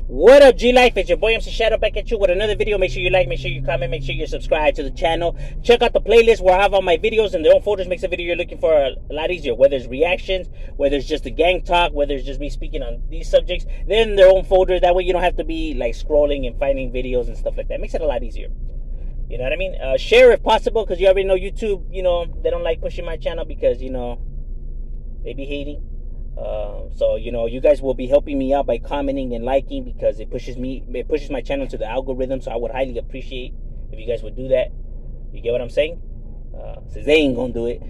What up, G-Life? It's your boy MC Shadow back at you with another video. Make sure you like, make sure you comment, make sure you subscribe to the channel. Check out the playlist where I have all my videos in their own folders. Makes the video you're looking for a lot easier. Whether it's reactions, whether it's just a gang talk, whether it's just me speaking on these subjects, they're in their own folder. That way you don't have to be like scrolling and finding videos and stuff like that. Makes it a lot easier. You know what I mean? Share if possible, because you already know YouTube, they don't like pushing my channel because, they be hating. So you guys will be helping me out by commenting and liking, because it pushes my channel to the algorithm. So I would highly appreciate if you guys would do that. You get what I'm saying? Since they ain't gonna do it.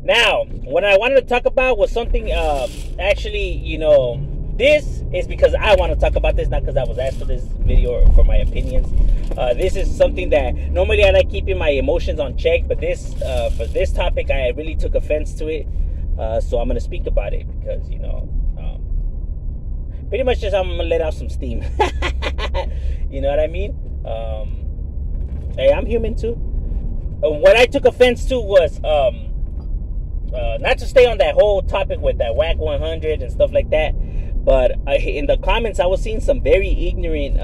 Now, what I wanted to talk about was something this is because I want to talk about this, not because I was asked for this video or for my opinions. This is something that normally I like keeping my emotions on check, but for this topic I really took offense to it. So I'm going to speak about it because, pretty much just I'm going to let out some steam. You know what I mean? Hey, I'm human too. What I took offense to was, not to stay on that whole topic with that whack 100 and stuff like that, but in the comments I was seeing some very ignorant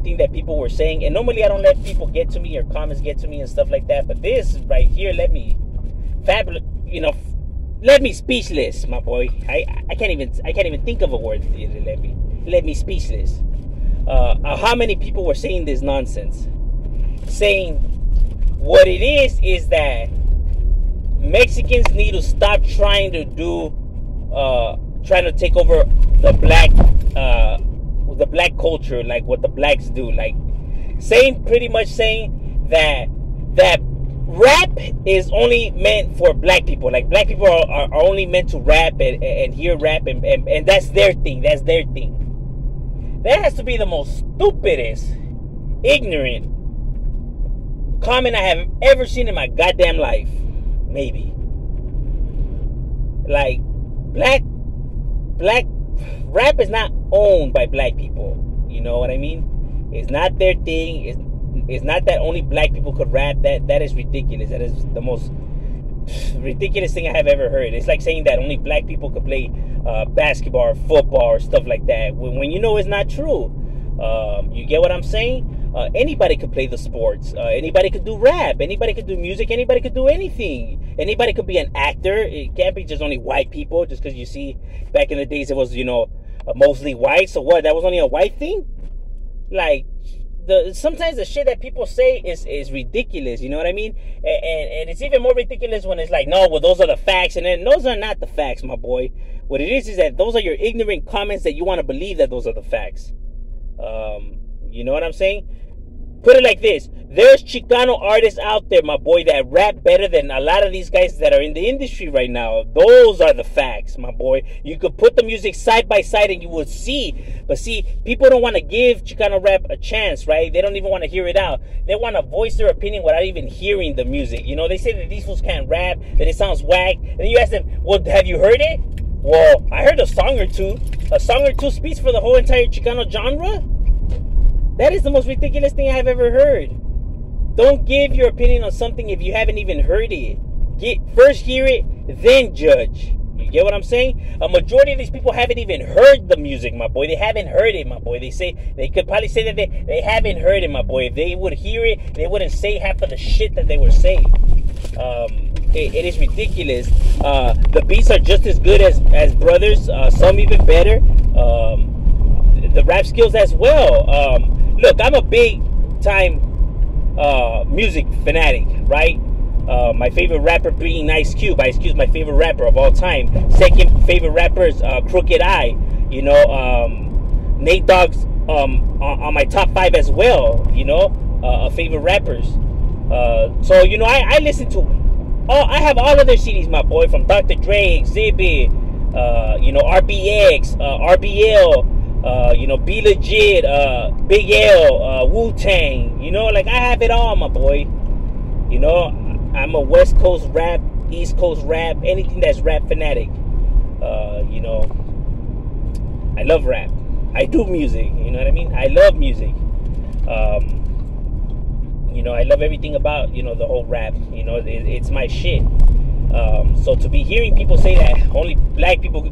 thing that people were saying. And normally I don't let people get to me or comments get to me and stuff like that, but this right here let me speechless, my boy. I can't even think of a word. Let me speechless. How many people were saying this nonsense? Saying what it is that Mexicans need to stop trying to take over the black culture, like what the blacks do. Like pretty much saying that rap is only meant for black people. Like black people are only meant to rap and hear rap and that's their thing. That's their thing. That has to be the most stupidest, ignorant comment I have ever seen in my goddamn life. Maybe. Like black rap is not owned by black people. You know what I mean? It's not their thing. It's not that only black people could rap. That is ridiculous. That is the most ridiculous thing I have ever heard. It's like saying that only black people could play basketball or football or stuff like that, when you know it's not true. You get what I'm saying? Anybody could play the sports. Anybody could do rap. Anybody could do music. Anybody could do anything. Anybody could be an actor. It can't be just only white people, just because you see back in the days it was, mostly white. So what? That was only a white thing? Like, sometimes the shit that people say is ridiculous, you know what I mean? And it's even more ridiculous when it's like, no, well, those are the facts. And then those are not the facts, my boy. What it is that those are your ignorant comments that you want to believe that those are the facts. You know what I'm saying? Put it like this. There's Chicano artists out there, my boy, that rap better than a lot of these guys that are in the industry right now. Those are the facts, my boy. You could put the music side by side and you would see. But see, people don't want to give Chicano rap a chance, right? They don't even want to hear it out. They want to voice their opinion without even hearing the music. They say that these fools can't rap, that it sounds whack. And then you ask them, well, have you heard it? Well, I heard a song or two. A song or two speaks for the whole entire Chicano genre? That is the most ridiculous thing I've ever heard. Don't give your opinion on something if you haven't even heard it. First hear it, then judge. You get what I'm saying? A majority of these people haven't even heard the music, my boy. They haven't heard it, my boy. They could probably say that they haven't heard it, my boy. If they would hear it, they wouldn't say half of the shit that they were saying. It is ridiculous. The beats are just as good as brothers. Some even better. The rap skills as well. Look, I'm a big time music fanatic, right? My favorite rapper being Ice Cube. Ice Cube's my favorite rapper of all time. Second favorite rapper is Crooked I. Nate Dogg's on my top 5 as well. Favorite rappers. So I listen to. I have all of their CDs, my boy, from Dr. Dre, Exhibit, RBX, RBL. Be Legit, Big L, Wu-Tang, I have it all, my boy. I'm a West Coast rap, East Coast rap, anything that's rap fanatic. I love rap. I do music, you know what I mean? I love music. I love everything about, the whole rap, it's my shit. So to be hearing people say that only black people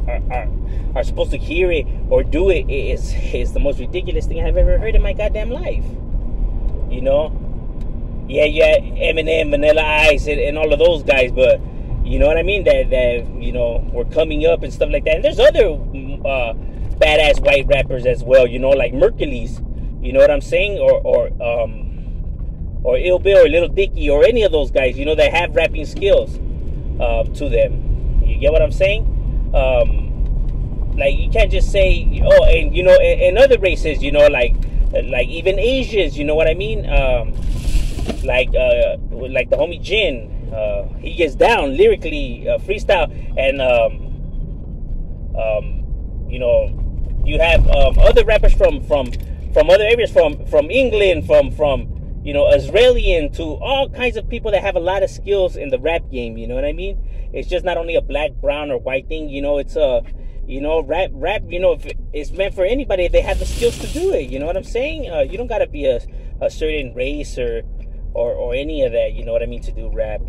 are supposed to hear it or do it is the most ridiculous thing I've ever heard in my goddamn life. You know? Yeah, Eminem, Vanilla Ice, and all of those guys, but you know what I mean? That you know, we're coming up and stuff like that. And there's other badass white rappers as well, you know, like Mercules. You know what I'm saying? Or Ill Bill or Little Dicky or any of those guys, you know, that have rapping skills to them. You get what I'm saying? Like, you can't just say, oh, and you know, and other races, you know, like even Asians, you know what I mean? Like the homie Jin, he gets down lyrically, freestyle, and you know, you have other rappers from other areas, from England, from you know, Australian, to all kinds of people that have a lot of skills in the rap game. You know what I mean? It's just not only a black, brown, or white thing. You know, it's you know, rap. You know, if it's meant for anybody, they have the skills to do it. You know what I'm saying? You don't gotta be a certain race or any of that. You know what I mean, to do rap.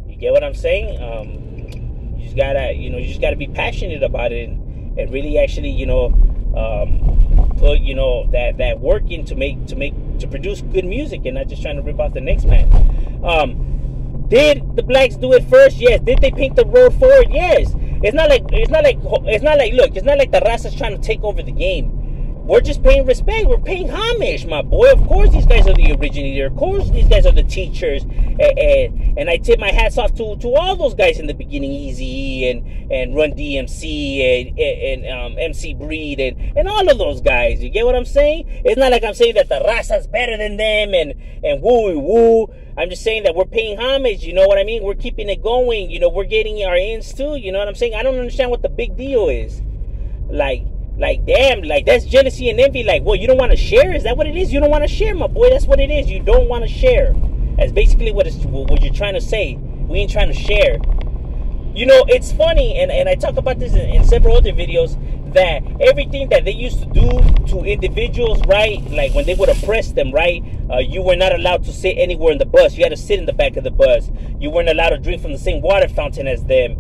You get what I'm saying? You just gotta be passionate about it and really actually, you know, put, you know, that work in to produce good music and not just trying to rip off the next man. Did the blacks do it first? Yes. Did they paint the road forward? Yes. It's not like the raza's trying to take over the game. We're just paying respect. We're paying homage, my boy. Of course, these guys are the originator. Of course, these guys are the teachers. And I tip my hats off to all those guys in the beginning, Eazy and Run DMC and MC Breed and all of those guys. You get what I'm saying? It's not like I'm saying that the raza's better than them and woo. I'm just saying that we're paying homage. You know what I mean? We're keeping it going. You know, we're getting our ends too. You know what I'm saying? I don't understand what the big deal is. Like, damn, like, that's jealousy and envy. Like, well, you don't want to share? Is that what it is? You don't want to share, my boy. That's what it is. You don't want to share. That's basically what you're trying to say. We ain't trying to share. You know, it's funny, and I talk about this in several other videos, that everything that they used to do to individuals, right, like when they would oppress them, right, you were not allowed to sit anywhere in the bus. You had to sit in the back of the bus. You weren't allowed to drink from the same water fountain as them.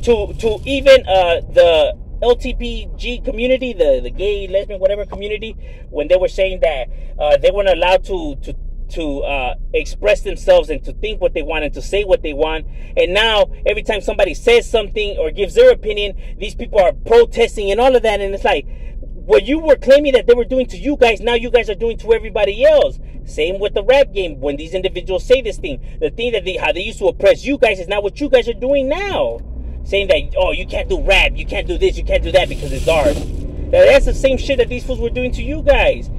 To even the LTPG community, the gay, lesbian, whatever community, when they were saying that they weren't allowed to express themselves and to think what they want and to say what they want. And now every time somebody says something or gives their opinion, these people are protesting and all of that. And it's like, what you were claiming that they were doing to you guys, now you guys are doing to everybody else. Same with the rap game. When these individuals say this thing, the thing that how they used to oppress you guys is not what you guys are doing now. Saying that, oh, you can't do rap, you can't do this, you can't do that because it's art. That's the same shit that these fools were doing to you guys.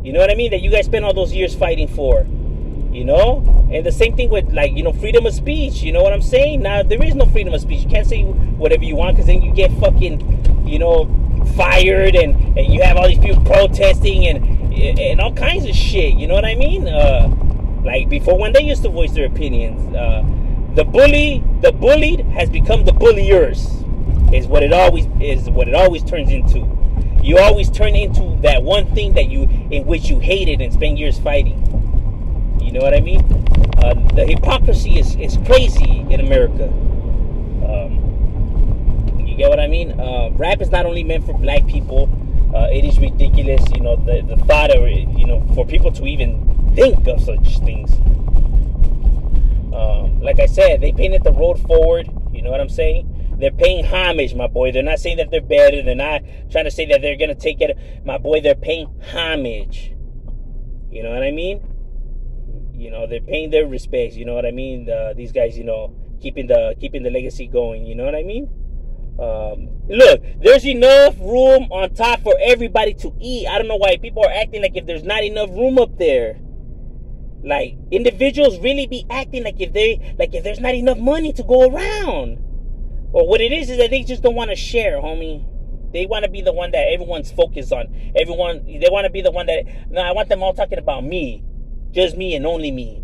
You know what I mean? That you guys spent all those years fighting for. You know? And the same thing with, like, you know, freedom of speech. You know what I'm saying? Now, there is no freedom of speech. You can't say whatever you want because then you get fucking, you know, fired and you have all these people protesting and all kinds of shit. You know what I mean? Like, before, when they used to voice their opinions, the bullied has become the bulliers. Is what it always turns into. You always turn into that one thing in which you hated and spent years fighting. You know what I mean? The hypocrisy is crazy in America. You get what I mean? Rap is not only meant for black people. It is ridiculous, you know, the thought of it, you know, for people to even think of such things. Like I said, they painted the road forward. You know what I'm saying? They're paying homage, my boy. They're not saying that they're better. They're not trying to say that they're going to take it. My boy, they're paying homage. You know what I mean? You know, they're paying their respects. You know what I mean? These guys, you know, keeping the legacy going. You know what I mean? Look, there's enough room on top for everybody to eat. I don't know why people are acting like if there's not enough room up there. Like, individuals really be acting like if there's not enough money to go around. Or what it is that they just don't want to share, homie. They want to be the one that everyone's focused on. They want to be the one that, no, I want them all talking about me. Just me and only me.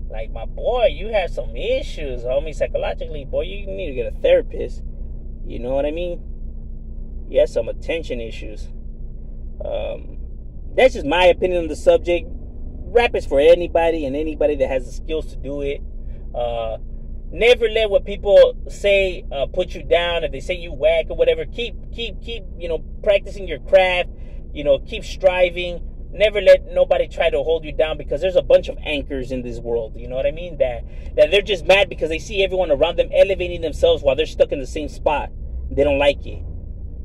Like, my boy, you have some issues, homie, psychologically. Boy, you need to get a therapist. You know what I mean? You have some attention issues. That's just my opinion on the subject. Rap is for anybody and anybody that has the skills to do it. Never let what people say put you down. If they say you whack or whatever, keep practicing your craft. Keep striving. Never let nobody try to hold you down, because there's a bunch of anchors in this world. You know what I mean? That they're just mad because they see everyone around them elevating themselves while they're stuck in the same spot. They don't like it.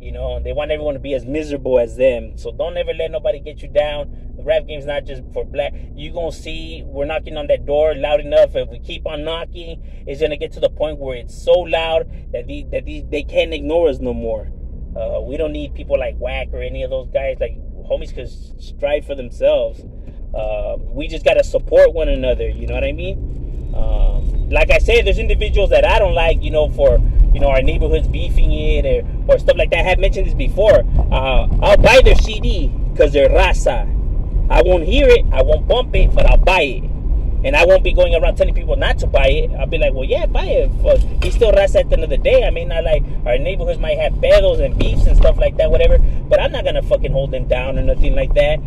They want everyone to be as miserable as them. So don't ever let nobody get you down. The rap game's not just for black. You're going to see we're knocking on that door loud enough. If we keep on knocking, it's going to get to the point where it's so loud that they can't ignore us no more. We don't need people like Whack or any of those guys. Like, homies could strive for themselves. We just got to support one another. You know what I mean? Like I said, there's individuals that I don't like, for, our neighborhoods beefing it or stuff like that. I have mentioned this before. I'll buy their CD because they're raza. I won't hear it, I won't bump it, but I'll buy it. And I won't be going around telling people not to buy it. I'll be like, well, yeah, buy it. But he's still raza at the end of the day. I mean, not like our neighborhoods might have pedos and beefs and stuff like that, whatever. But I'm not going to fucking hold them down or nothing like that.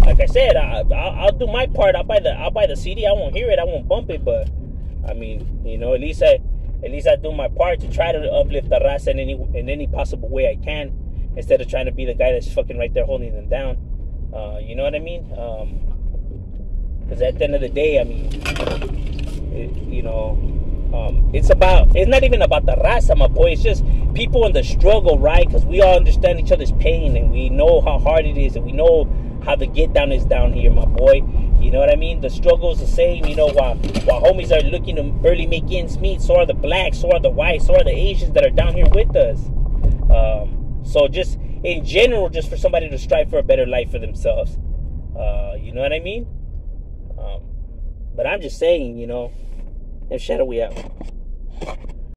Like I said, I'll do my part. I'll buy the CD. I won't hear it. I won't bump it. But I mean, at least I do my part to try to uplift the raza in any possible way I can, instead of trying to be the guy that's fucking right there holding them down. You know what I mean? Because at the end of the day, I mean, it's not even about the raza, my boy. It's just people in the struggle, right? Because we all understand each other's pain, and we know how hard it is, and we know how the get down is down here, my boy. You know what I mean? The struggle's the same, while homies are looking to barely make ends meet, so are the blacks, so are the whites, so are the Asians that are down here with us. So just in general, just for somebody to strive for a better life for themselves. You know what I mean? But I'm just saying, and shadow we out.